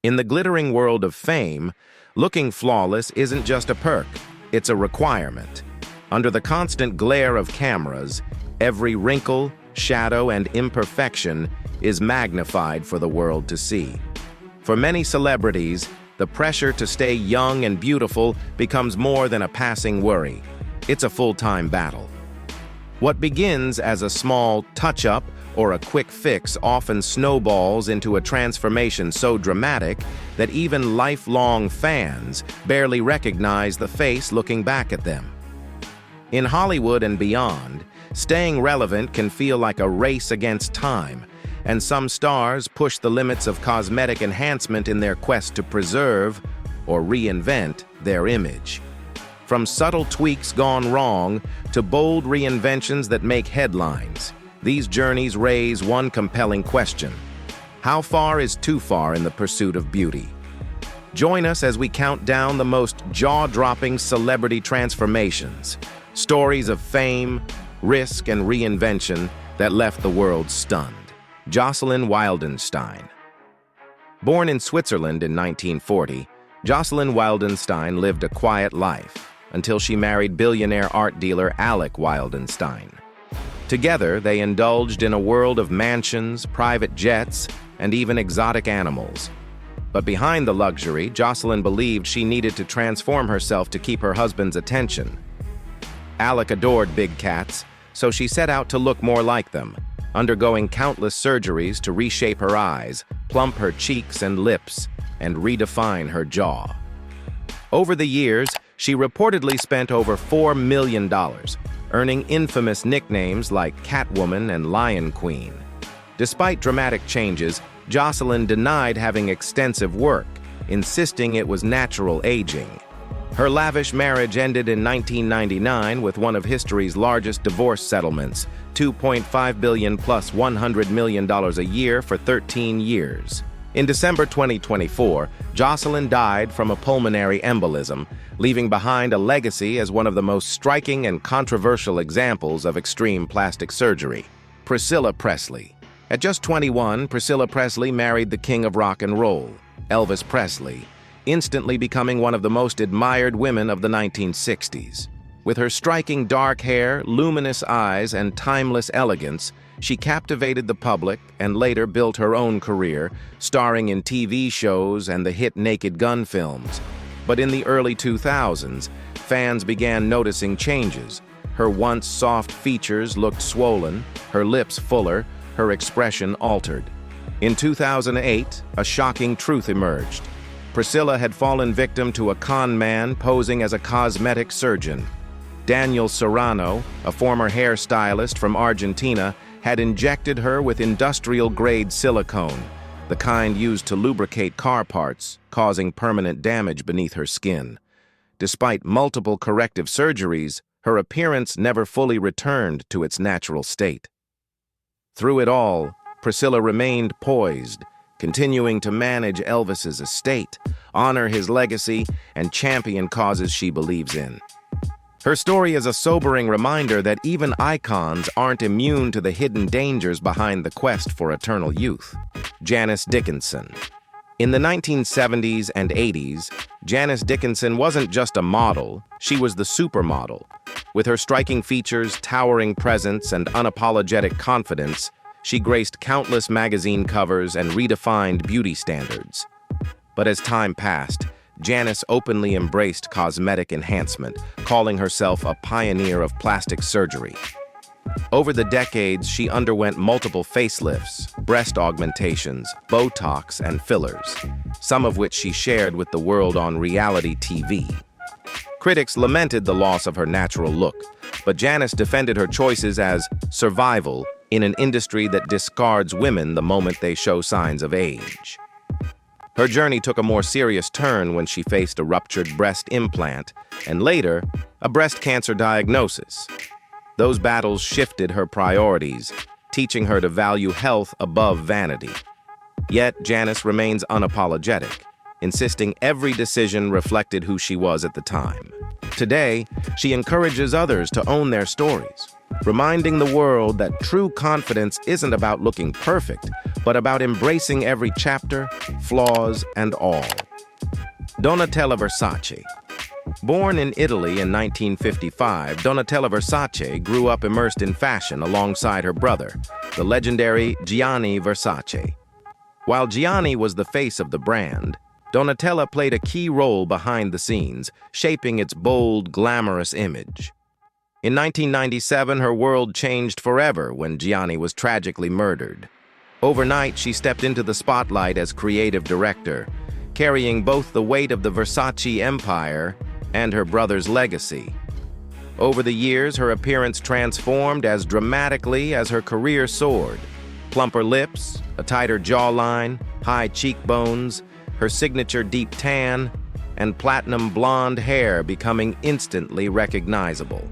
In the glittering world of fame, looking flawless isn't just a perk, it's a requirement. Under the constant glare of cameras, every wrinkle, shadow, and imperfection is magnified for the world to see. For many celebrities, the pressure to stay young and beautiful becomes more than a passing worry. It's a full-time battle. What begins as a small touch-up or a quick fix often snowballs into a transformation so dramatic that even lifelong fans barely recognize the face looking back at them. In Hollywood and beyond, staying relevant can feel like a race against time, and some stars push the limits of cosmetic enhancement in their quest to preserve or reinvent their image. From subtle tweaks gone wrong to bold reinventions that make headlines, these journeys raise one compelling question: how far is too far in the pursuit of beauty? Join us as we count down the most jaw-dropping celebrity transformations, stories of fame, risk, and reinvention that left the world stunned. Jocelyn Wildenstein. Born in Switzerland in 1940, Jocelyn Wildenstein lived a quiet life until she married billionaire art dealer Alec Wildenstein. Together, they indulged in a world of mansions, private jets, and even exotic animals. But behind the luxury, Jocelyn believed she needed to transform herself to keep her husband's attention. Alec adored big cats, so she set out to look more like them, undergoing countless surgeries to reshape her eyes, plump her cheeks and lips, and redefine her jaw. Over the years, she reportedly spent over $4 million, earning infamous nicknames like Catwoman and Lion Queen. Despite dramatic changes, Jocelyn denied having extensive work, insisting it was natural aging. Her lavish marriage ended in 1999 with one of history's largest divorce settlements, $2.5 billion plus $100 million a year for 13 years. In December 2024, Jocelyn died from a pulmonary embolism, leaving behind a legacy as one of the most striking and controversial examples of extreme plastic surgery. Priscilla Presley. At just 21, Priscilla Presley married the king of rock and roll, Elvis Presley, instantly becoming one of the most admired women of the 1960s. With her striking dark hair, luminous eyes, and timeless elegance, she captivated the public and later built her own career, starring in TV shows and the hit Naked Gun films. But in the early 2000s, fans began noticing changes. Her once soft features looked swollen, her lips fuller, her expression altered. In 2008, a shocking truth emerged. Priscilla had fallen victim to a con man posing as a cosmetic surgeon. Daniel Serrano, a former hairstylist from Argentina, had injected her with industrial-grade silicone, the kind used to lubricate car parts, causing permanent damage beneath her skin. Despite multiple corrective surgeries, her appearance never fully returned to its natural state. Through it all, Priscilla remained poised, continuing to manage Elvis's estate, honor his legacy, and champion causes she believes in. Her story is a sobering reminder that even icons aren't immune to the hidden dangers behind the quest for eternal youth. Janice Dickinson. In the 1970s and 80s, Janice Dickinson wasn't just a model, she was the supermodel. With her striking features, towering presence, and unapologetic confidence, she graced countless magazine covers and redefined beauty standards. But as time passed, Janice openly embraced cosmetic enhancement, calling herself a pioneer of plastic surgery. Over the decades, she underwent multiple facelifts, breast augmentations, Botox, and fillers, some of which she shared with the world on reality TV. Critics lamented the loss of her natural look, but Janice defended her choices as survival in an industry that discards women the moment they show signs of age. Her journey took a more serious turn when she faced a ruptured breast implant and later, a breast cancer diagnosis. Those battles shifted her priorities, teaching her to value health above vanity. Yet, Janice remains unapologetic, insisting every decision reflected who she was at the time. Today, she encourages others to own their stories, reminding the world that true confidence isn't about looking perfect, but about embracing every chapter, flaws, and all. Donatella Versace. Born in Italy in 1955, Donatella Versace grew up immersed in fashion alongside her brother, the legendary Gianni Versace. While Gianni was the face of the brand, Donatella played a key role behind the scenes, shaping its bold, glamorous image. In 1997, her world changed forever when Gianni was tragically murdered. Overnight, she stepped into the spotlight as creative director, carrying both the weight of the Versace empire and her brother's legacy. Over the years, her appearance transformed as dramatically as her career soared. Plumper lips, a tighter jawline, high cheekbones, her signature deep tan, and platinum blonde hair becoming instantly recognizable.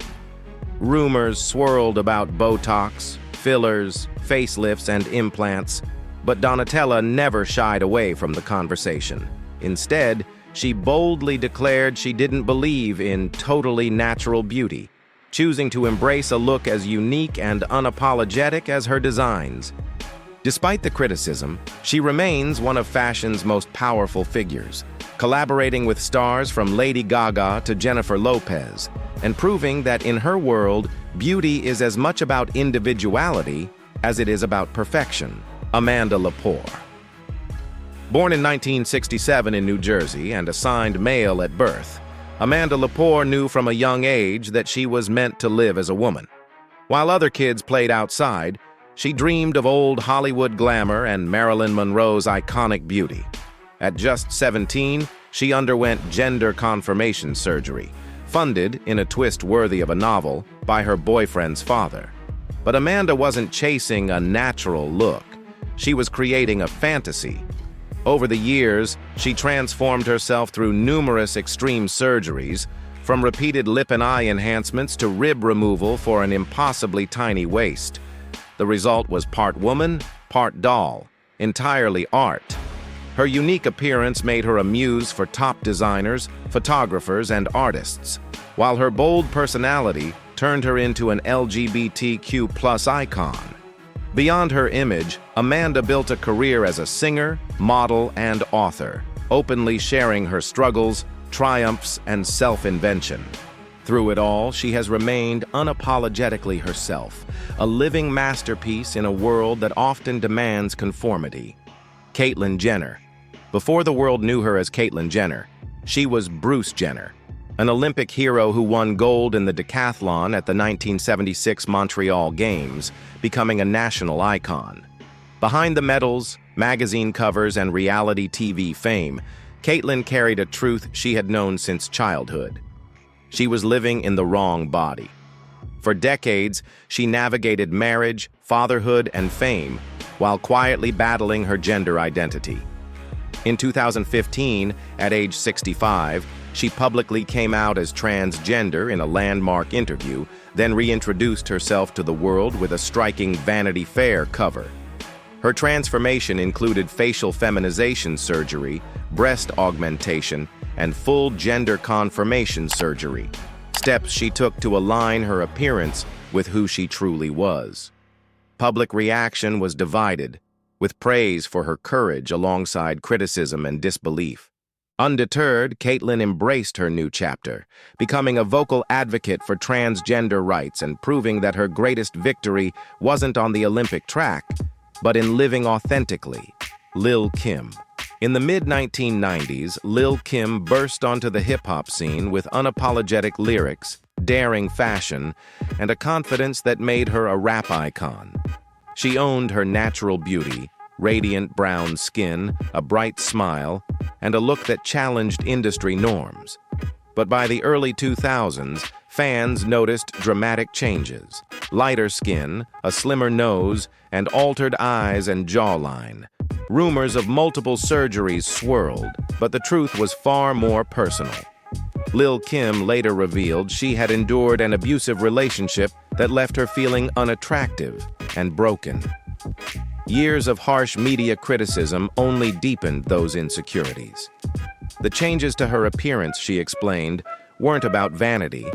Rumors swirled about Botox, fillers, facelifts, and implants, but Donatella never shied away from the conversation. Instead, she boldly declared she didn't believe in totally natural beauty, choosing to embrace a look as unique and unapologetic as her designs. Despite the criticism, she remains one of fashion's most powerful figures, collaborating with stars from Lady Gaga to Jennifer Lopez, and proving that in her world, beauty is as much about individuality as it is about perfection. Amanda Lepore. Born in 1967 in New Jersey and assigned male at birth, Amanda Lepore knew from a young age that she was meant to live as a woman. While other kids played outside, she dreamed of old Hollywood glamour and Marilyn Monroe's iconic beauty. At just 17, she underwent gender confirmation surgery, funded, in a twist worthy of a novel, by her boyfriend's father. But Amanda wasn't chasing a natural look. She was creating a fantasy. Over the years, she transformed herself through numerous extreme surgeries, from repeated lip and eye enhancements to rib removal for an impossibly tiny waist. The result was part woman, part doll, entirely art. Her unique appearance made her a muse for top designers, photographers, and artists, while her bold personality turned her into an LGBTQ+ icon. Beyond her image, Amanda built a career as a singer, model, and author, openly sharing her struggles, triumphs, and self-invention. Through it all, she has remained unapologetically herself, a living masterpiece in a world that often demands conformity. Caitlyn Jenner. Before the world knew her as Caitlyn Jenner, she was Bruce Jenner, an Olympic hero who won gold in the decathlon at the 1976 Montreal Games, becoming a national icon. Behind the medals, magazine covers, and reality TV fame, Caitlyn carried a truth she had known since childhood. She was living in the wrong body. For decades, she navigated marriage, fatherhood, and fame while quietly battling her gender identity. In 2015, at age 65, she publicly came out as transgender in a landmark interview, then reintroduced herself to the world with a striking Vanity Fair cover. Her transformation included facial feminization surgery, breast augmentation, and full gender confirmation surgery, steps she took to align her appearance with who she truly was. Public reaction was divided, with praise for her courage alongside criticism and disbelief. Undeterred, Caitlyn embraced her new chapter, becoming a vocal advocate for transgender rights and proving that her greatest victory wasn't on the Olympic track, but in living authentically. Lil Kim. In the mid-1990s, Lil Kim burst onto the hip-hop scene with unapologetic lyrics, daring fashion, and a confidence that made her a rap icon. She owned her natural beauty, radiant brown skin, a bright smile, and a look that challenged industry norms. But by the early 2000s, fans noticed dramatic changes: lighter skin, a slimmer nose, and altered eyes and jawline. Rumors of multiple surgeries swirled, but the truth was far more personal. Lil Kim later revealed she had endured an abusive relationship that left her feeling unattractive and broken. Years of harsh media criticism only deepened those insecurities. The changes to her appearance, she explained, weren't about vanity.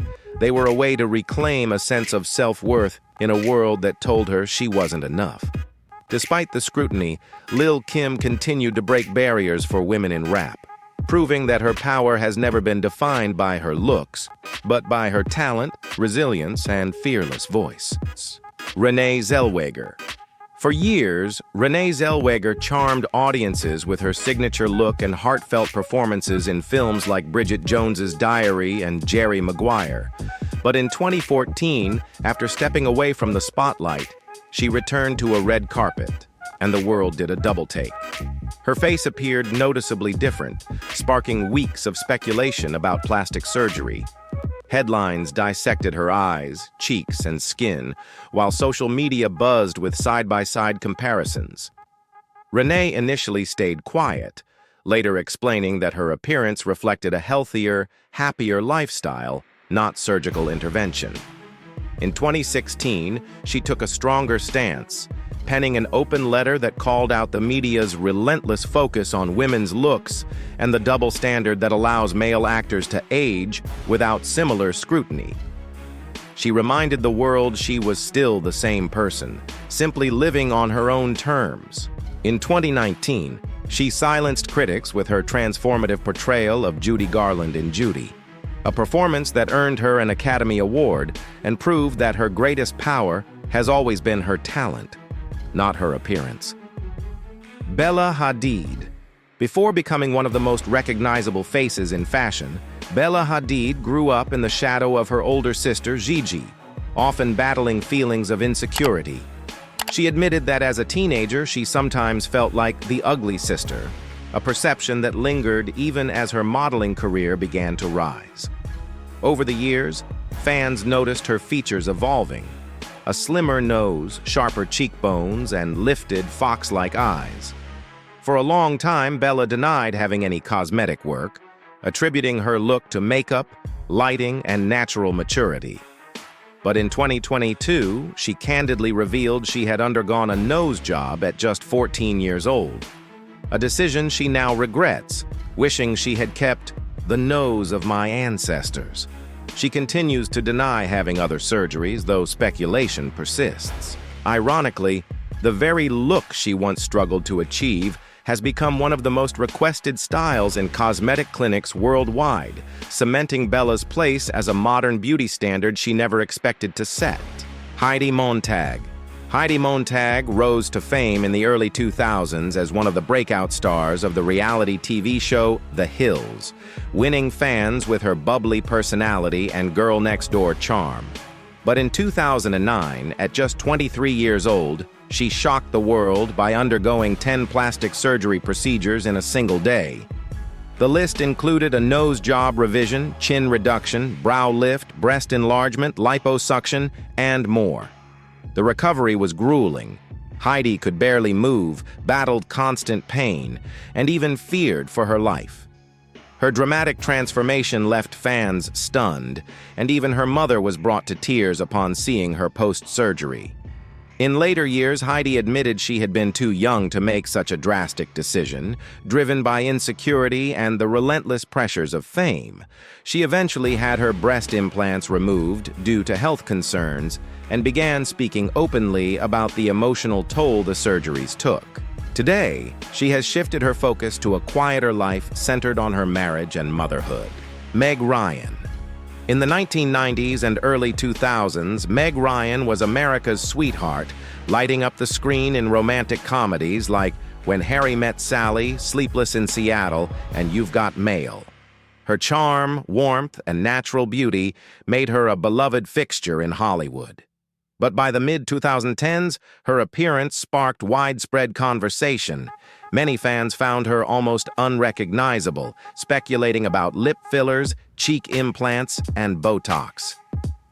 They were a way to reclaim a sense of self-worth in a world that told her she wasn't enough. Despite the scrutiny, Lil Kim continued to break barriers for women in rap, proving that her power has never been defined by her looks, but by her talent, resilience, and fearless voice. Renée Zellweger. For years, Renée Zellweger charmed audiences with her signature look and heartfelt performances in films like Bridget Jones's Diary and Jerry Maguire. But in 2014, after stepping away from the spotlight, she returned to a red carpet, and the world did a double take. Her face appeared noticeably different, sparking weeks of speculation about plastic surgery. Headlines dissected her eyes, cheeks, and skin, while social media buzzed with side-by-side comparisons. Renée initially stayed quiet, later explaining that her appearance reflected a healthier, happier lifestyle, not surgical intervention. In 2016, she took a stronger stance, penning an open letter that called out the media's relentless focus on women's looks and the double standard that allows male actors to age without similar scrutiny. She reminded the world she was still the same person, simply living on her own terms. In 2019, she silenced critics with her transformative portrayal of Judy Garland in Judy, a performance that earned her an Academy Award and proved that her greatest power has always been her talent, not her appearance. Bella Hadid. Before becoming one of the most recognizable faces in fashion, Bella Hadid grew up in the shadow of her older sister Gigi, often battling feelings of insecurity. She admitted that as a teenager she sometimes felt like the ugly sister, a perception that lingered even as her modeling career began to rise. Over the years, fans noticed her features evolving: a slimmer nose, sharper cheekbones, and lifted, fox-like eyes. For a long time, Bella denied having any cosmetic work, attributing her look to makeup, lighting, and natural maturity. But in 2022, she candidly revealed she had undergone a nose job at just 14 years old, a decision she now regrets, wishing she had kept the nose of my ancestors. She continues to deny having other surgeries, though speculation persists. Ironically, the very look she once struggled to achieve has become one of the most requested styles in cosmetic clinics worldwide, cementing Bella's place as a modern beauty standard she never expected to set. Heidi Montag. Heidi Montag rose to fame in the early 2000s as one of the breakout stars of the reality TV show The Hills, winning fans with her bubbly personality and girl-next-door charm. But in 2009, at just 23 years old, she shocked the world by undergoing 10 plastic surgery procedures in a single day. The list included a nose job revision, chin reduction, brow lift, breast enlargement, liposuction, and more. The recovery was grueling. Heidi could barely move, battled constant pain, and even feared for her life. Her dramatic transformation left fans stunned, and even her mother was brought to tears upon seeing her post-surgery. In later years, Heidi admitted she had been too young to make such a drastic decision, driven by insecurity and the relentless pressures of fame. She eventually had her breast implants removed due to health concerns and began speaking openly about the emotional toll the surgeries took. Today, she has shifted her focus to a quieter life centered on her marriage and motherhood. Meg Ryan. In the 1990s and early 2000s, Meg Ryan was America's sweetheart, lighting up the screen in romantic comedies like When Harry Met Sally, Sleepless in Seattle, and You've Got Mail. Her charm, warmth, and natural beauty made her a beloved fixture in Hollywood. But by the mid-2010s, her appearance sparked widespread conversation. Many fans found her almost unrecognizable, speculating about lip fillers, cheek implants, and Botox.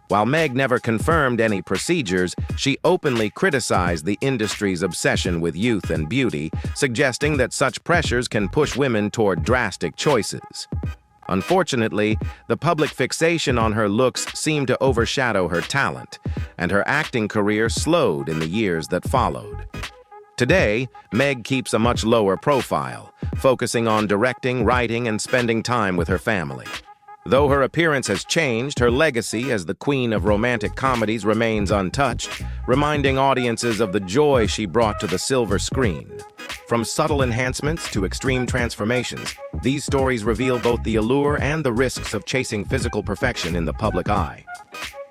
While Meg never confirmed any procedures, she openly criticized the industry's obsession with youth and beauty, suggesting that such pressures can push women toward drastic choices. Unfortunately, the public fixation on her looks seemed to overshadow her talent, and her acting career slowed in the years that followed. Today, Meg keeps a much lower profile, focusing on directing, writing, and spending time with her family. Though her appearance has changed, her legacy as the queen of romantic comedies remains untouched, reminding audiences of the joy she brought to the silver screen. From subtle enhancements to extreme transformations, these stories reveal both the allure and the risks of chasing physical perfection in the public eye.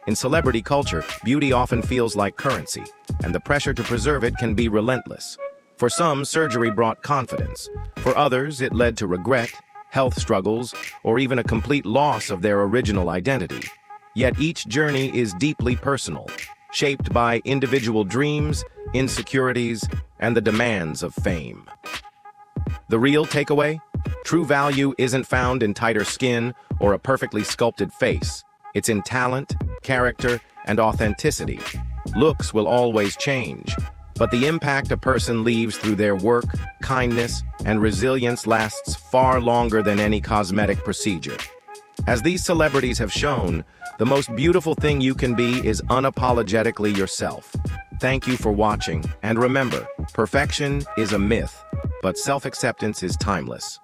In celebrity culture, beauty often feels like currency, and the pressure to preserve it can be relentless. For some, surgery brought confidence. For others, it led to regret, health struggles, or even a complete loss of their original identity. Yet each journey is deeply personal, shaped by individual dreams, insecurities, and the demands of fame. The real takeaway? True value isn't found in tighter skin or a perfectly sculpted face. It's in talent, character, and authenticity. Looks will always change, but the impact a person leaves through their work, kindness, and resilience lasts far longer than any cosmetic procedure. As these celebrities have shown, the most beautiful thing you can be is unapologetically yourself. Thank you for watching, and remember, perfection is a myth, but self-acceptance is timeless.